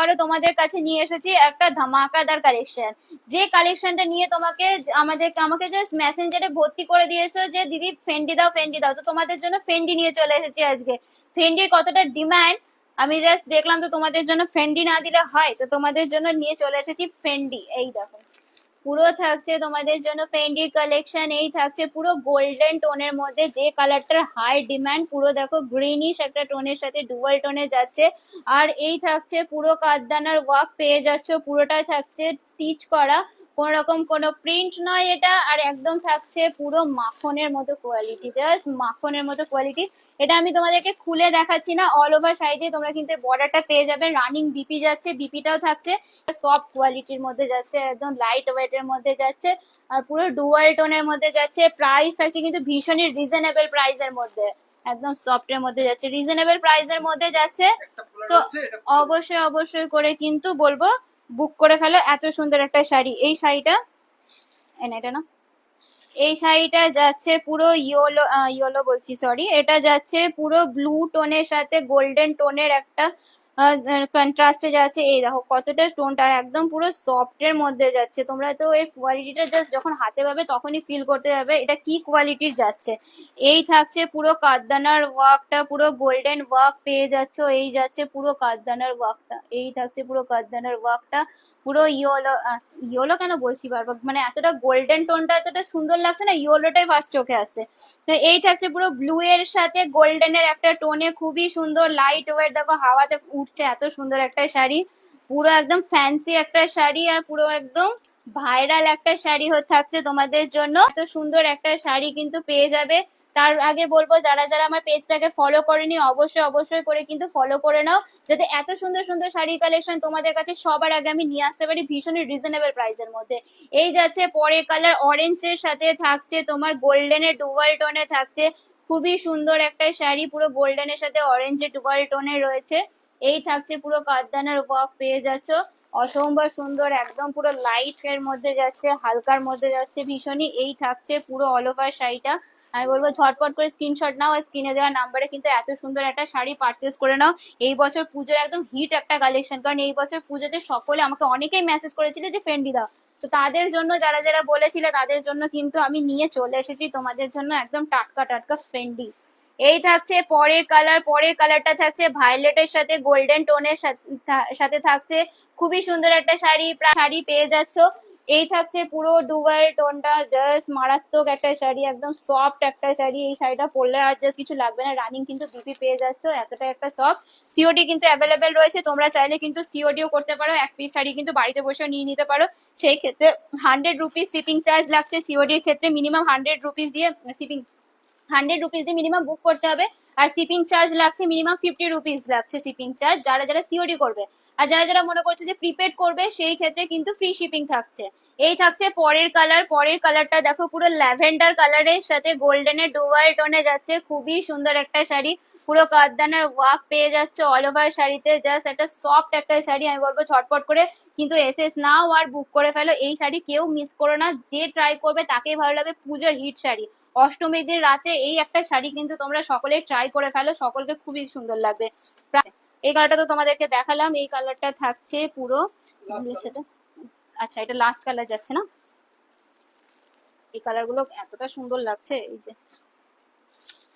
আবারও তোমাদের কাছে নিয়ে এসেছি একটা ধামাকাদার কালেকশন। যে কালেকশনটা নিয়ে আমাকে জাস্ট মেসেঞ্জারে ভর্তি করে দিয়েছো যে দিদি ফেন্ডি দাও ফেন্ডি দাও, তো তোমাদের জন্য ফেন্ডি নিয়ে চলে এসেছি আজকে। ফেন্ডির কতটা ডিমান্ড আমি জাস্ট দেখলাম, তো তোমাদের জন্য ফেন্ডি না দিলে হয়, তো তোমাদের জন্য নিয়ে চলে এসেছি ফেন্ডি। এই দেখো, পুরো থাকছে তোমাদের জন্য ফেন্ডির কালেকশন। এই থাকছে পুরো গোল্ডেন টোনের মধ্যে, যে কালারটার হাই ডিমান্ড। পুরো দেখো গ্রিনিশ একটা টোনের সাথে ডুয়াল টোনে যাচ্ছে। আর এই থাকছে পুরো কাঠদানার ওয়ার্ক পেয়ে যাচ্ছ, পুরোটাই থাকছে স্টিচ করা, কোন রকম কোনো প্রিন্ট নয় এটা। আর একদম থাকছে পুরো মাখনের মতো কোয়ালিটি, জাস্ট মাখনের মতো কোয়ালিটি। এটা আমি তোমাদেরকে খুলে দেখাচ্ছি না, অল ওভার সাইডে তোমরা কিন্তু বর্ডারটা পেয়ে যাবে। রানিং বিপি যাচ্ছে, বিপিটাও থাকছে সফট কোয়ালিটির মধ্যে যাচ্ছে, একদম লাইট ওয়েট এর মধ্যে যাচ্ছে। আর পুরো ডুয়াল টোনের মধ্যে যাচ্ছে। প্রাইস থাকছে কিন্তু ভীষণই রিজনেবল প্রাইসের মধ্যে, একদম সফট এর মধ্যে যাচ্ছে, রিজনেবল প্রাইসের মধ্যে যাচ্ছে। তো অবশ্যই অবশ্যই করে কিন্তু বলবো বুক করে ফেলো। এত সুন্দর একটা শাড়ি, এই শাড়িটা এটা না, এই শাড়িটা যাচ্ছে পুরো ইয়েলো, ইয়েলো বলছি সরি, এটা যাচ্ছে পুরো ব্লু টোনের সাথে গোল্ডেন টোনের একটা কন্ট্রাস্টে যাচ্ছে। এই দেখো কতটা টোনটা, একদম পুরো সফট এর মধ্যে যাচ্ছে। তোমরা তো এর কোয়ালিটিটা জাস্ট যখন হাতে পাবে তখনই ফিল করতে যাবে এটা কি কোয়ালিটির যাচ্ছে। এই থাকছে পুরো কাঠদানার ওয়ার্কটা, পুরো গোল্ডেন ওয়ার্ক পেয়ে যাচ্ছ। এই যাচ্ছে পুরো কাঠদানার ওয়ার্কটা, এই থাকছে পুরো কাঠদানার ওয়ার্কটা। পুরো ইয়েলো, ইয়েলো কেন বলছি বারবার, মানে এতটা গোল্ডেন টোনটা এতটা সুন্দর লাগছে না, ইয়েলোটাই ফার্স্ট চোখে আসছে। তো এই থাকছে পুরো ব্লু এর সাথে গোল্ডেনের একটা টোনে, খুবই সুন্দর লাইট ওয়েট, দেখো হাওয়াতে উঠছে, এত সুন্দর একটা শাড়ি। পুরো একদম ফ্যান্সি একটা শাড়ি, আর পুরো একদম ভাইরাল একটা শাড়ি থাকছে তোমাদের জন্য। এত সুন্দর একটা শাড়ি কিন্তু পেয়ে যাবে। তার আগে বলবো যারা যারা আমার পেজটাকে ফলো করেনি অবশ্যই অবশ্যই করে কিন্তু ফলো করে নাও, যাতে এত সুন্দর সুন্দর শাড়ি কালেকশন তোমাদের কাছে সবার আগে আমি নিয়ে আসতে পারি ভীষণই রিজনেবল প্রাইসের মধ্যে। এই যাচ্ছে পরের কালার, অরেঞ্জ এর সাথে থাকছে তোমার গোল্ডেনের ডুয়াল টোনে থাকছে, খুবই সুন্দর একটা শাড়ি, পুরো গোল্ডেনের সাথে অরেঞ্জের ডুয়াল টোনে রয়েছে। এই থাকছে পুরো কাঠদানার ওয়ার্ক পেয়ে যাচ্ছ, অসম্ভব সুন্দর, একদম পুরো লাইট এর মধ্যে যাচ্ছে, হালকার মধ্যে যাচ্ছে ভীষণই। এই থাকছে পুরো অল ওভার শাড়িটা। আমি বলবো ঝটপট করে স্ক্রিনশট নাও, আর স্ক্রিনে দেওয়া নাম্বারে কিন্তু এত সুন্দর একটা শাড়ি পারচেস করে নাও। এই বছর পুজোর একদম হিট একটা কালেকশন, কারণ এই বছর পুজোতে সকলে আমাকে অনেকেই মেসেজ করেছিল যে ফেন্ডি দাও, তো তাদের জন্য যারা যারা বলেছিল তাদের জন্য কিন্তু আমি নিয়ে চলে এসেছি তোমাদের জন্য একদম টাটকা টাটকা ফেন্ডি। এই থাকছে পরের কালার, পরের কালারটা থাকছে ভায়োলেটের সাথে গোল্ডেন টোনের সাথে থাকছে, খুবই সুন্দর একটা শাড়ি, শাড়ি পেয়ে যাচ্ছ। এই থাকছে পুরো ডুয়াল টোনটা, জাস্ট মারাত্মক একটা শাড়ি, একদম সফট একটা শাড়ি। এই শাড়িটা পরলে আর জাস্ট কিছু লাগবে না, রানিং কিন্তু বিপি পেয়ে যাচ্ছ, এতটা একটা সফট। সিওডি কিন্তু অ্যাভেলেবেল রয়েছে, তোমরা চাইলে কিন্তু সিওডিও করতে পারো, এক পিস শাড়ি কিন্তু বাড়িতে বসেও নিয়ে নিতে পারো। সেই ক্ষেত্রে 100 রুপিস শিপিং চার্জ লাগছে, সিওডির ক্ষেত্রে মিনিমাম 100 রুপিস দিয়ে শিপিং, 100 রুপিস দিয়ে মিনিমাম বুক করতে হবে। আর শিপিং চার্জ লাগছে মিনিমাম 50 রুপিস লাগছে শিপিং চার্জ, যারা যারা সিওডি করবে। আর যারা যারা মনে করছে যে প্রিপেড করবে সেই ক্ষেত্রে কিন্তু ফ্রি শিপিং থাকছে। এই থাকছে পরের কালার, পরের কালারটা দেখো পুরো ল্যাভেন্ডার কালারের সাথে গোল্ডেনের ডুয়াল টোনে যাচ্ছে, খুবই সুন্দর একটা শাড়ি, পুরো কাঠদানার ওয়ার্ক পেয়ে যাচ্ছে অল ওভার শাড়িতে, জাস্ট একটা সফট একটা শাড়ি। আমি বলবো ঝটপট করে কিন্তু এসএস নাও আর বুক করে ফেলো, এই শাড়ি কেউ মিস করো না, যে ট্রাই করবে তাকেই ভালো লাগবে, পুজোর হিট শাড়ি। অষ্টমীর দিন রাতে এই একটা শাড়ি কিন্তু তোমরা সকলে ট্রাই করে ফেলো, সকলকে খুবই সুন্দর লাগবে। এই কালারটা তো তোমাদেরকে দেখালাম, এই কালারটা থাকছে পুরো সাথে। আচ্ছা এটা লাস্ট কালার যাচ্ছে না, এই কালার গুলো এতটা সুন্দর লাগছে। এই যে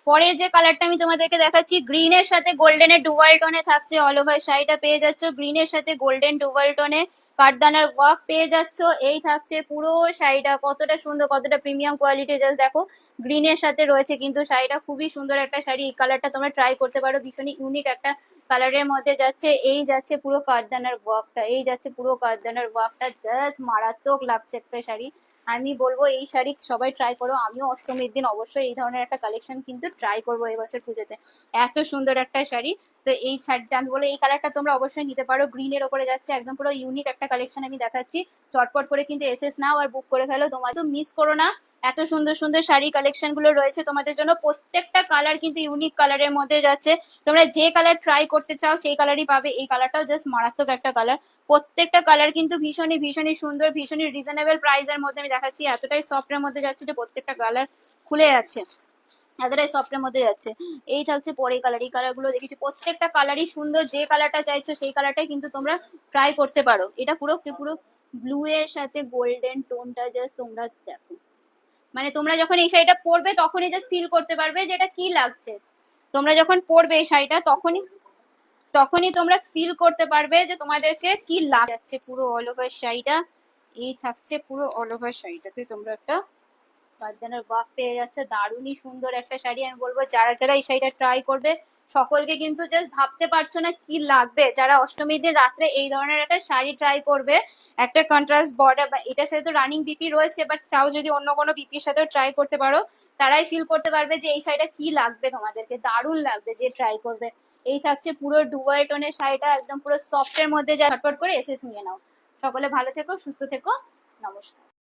পরে যে কালারটা আমি তোমাদেরকে দেখাচ্ছি, গ্রিন এর সাথে গোল্ডেনের ডুয়াল টোনে থাকছে, অল ওভার শাড়িটা পেয়ে যাচ্ছ গ্রিন এর সাথে গোল্ডেন ডুয়াল টোনে, কাঠদানার ওয়ার্ক পেয়ে যাচ্ছ। এই থাকছে পুরো শাড়িটা, কতটা সুন্দর কতটা প্রিমিয়াম কোয়ালিটি, জাস্ট দেখো গ্রিন এর সাথে রয়েছে কিন্তু শাড়িটা, খুবই সুন্দর একটা শাড়ি। এই কালারটা তোমরা ট্রাই করতে পারো, ভীষণই ইউনিক একটা কালারের মধ্যে যাচ্ছে। এই যাচ্ছে পুরো কাঠদানার ওয়ার্কটা, এই যাচ্ছে পুরো কাঠদানার ওয়ার্কটা, জাস্ট মারাত্মক লাগছে একটা শাড়ি। আমি বলবো এই শাড়ি সবাই ট্রাই করো, আমিও অষ্টমীর দিন অবশ্যই এই ধরনের একটা কালেকশন কিন্তু ট্রাই করবো এবছর পুজোতে, এত সুন্দর একটা শাড়ি। তো এই শাড়িটা আমি বলে এই কালারটা তোমরা অবশ্যই নিতে পারো, গ্রিন এর ওপরে যাচ্ছে, একদম পুরো ইউনিক একটা কালেকশন আমি দেখাচ্ছি। চটপট করে কিন্তু এসএস নাও আর বুক করে ফেলো, তোমার তো মিস করো না। এত সুন্দর সুন্দর শাড়ি কালেকশন গুলো রয়েছে তোমাদের জন্য, প্রত্যেকটা কালার কিন্তু ইউনিক কালারের মধ্যে যাচ্ছে। তোমরা যে কালার ট্রাই করতে চাও সেই কালারই পাবে, এই কালারটাও জাস্ট মারাত্মক একটা কালার। প্রত্যেকটা কালার কিন্তু ভীষণই ভীষণই সুন্দর, ভীষণই রিজনেবল প্রাইসের মধ্যে আমি দেখাচ্ছি, এতটাই সফট এর মধ্যে যাচ্ছে যে প্রত্যেকটা কালার খুলে যাচ্ছে। এতটাই সফটের মধ্যে যাচ্ছে। এই থাকছে পরে কালার, এই কালার গুলো দেখেছি প্রত্যেকটা কালারই সুন্দর, যে কালারটা চাইছো সেই কালারটাই কিন্তু তোমরা ট্রাই করতে পারো। এটা পুরো পুরো ব্লু এর সাথে গোল্ডেন টোনটা জাস্ট তোমরা দেখো, মানে তোমরা যখন এই শাড়িটা পরবে তখনই জাস্ট ফিল করতে পারবে যে এটা কি লাগছে। তোমরা যখন পরবে এই শাড়িটা তখনই তখনই তোমরা ফিল করতে পারবে যে তোমাদেরকে কি লাগছে। পুরো অল ওভার শাড়িটা এই থাকছে, পুরো অল ওভার শাড়িটাতে তোমরা একটা বারদানার ওয়ার্ক পেয়ে যাচ্ছে। দারুণই সুন্দর একটা শাড়ি। আমি বলবো যারা যারা এই শাড়িটা ট্রাই করবে সকলকে কিন্তু জাস্ট ভাবতে পারছো না কি লাগবে, যারা অষ্টমীর দিন রাত্রে এই ধরনের একটা শাড়ি ট্রাই করবে একটা কন্ট্রাস্ট বর্ডার, এটার সাথে তো রানিং বিপি রয়েছে, বাট চাও যদি অন্য কোনো বিপির সাথেও ট্রাই করতে পারো, তারাই ফিল করতে পারবে যে এই শাড়িটা কি লাগবে তোমাদেরকে, দারুণ লাগবে যে ট্রাই করবে। এই থাকছে পুরো ডুয়াল টোনের শাড়িটা, একদম পুরো সফটের মধ্যে, যা ঝটপট করে এসএস নিয়ে নাও। সকলে ভালো থেকো, সুস্থ থেকো, নমস্কার।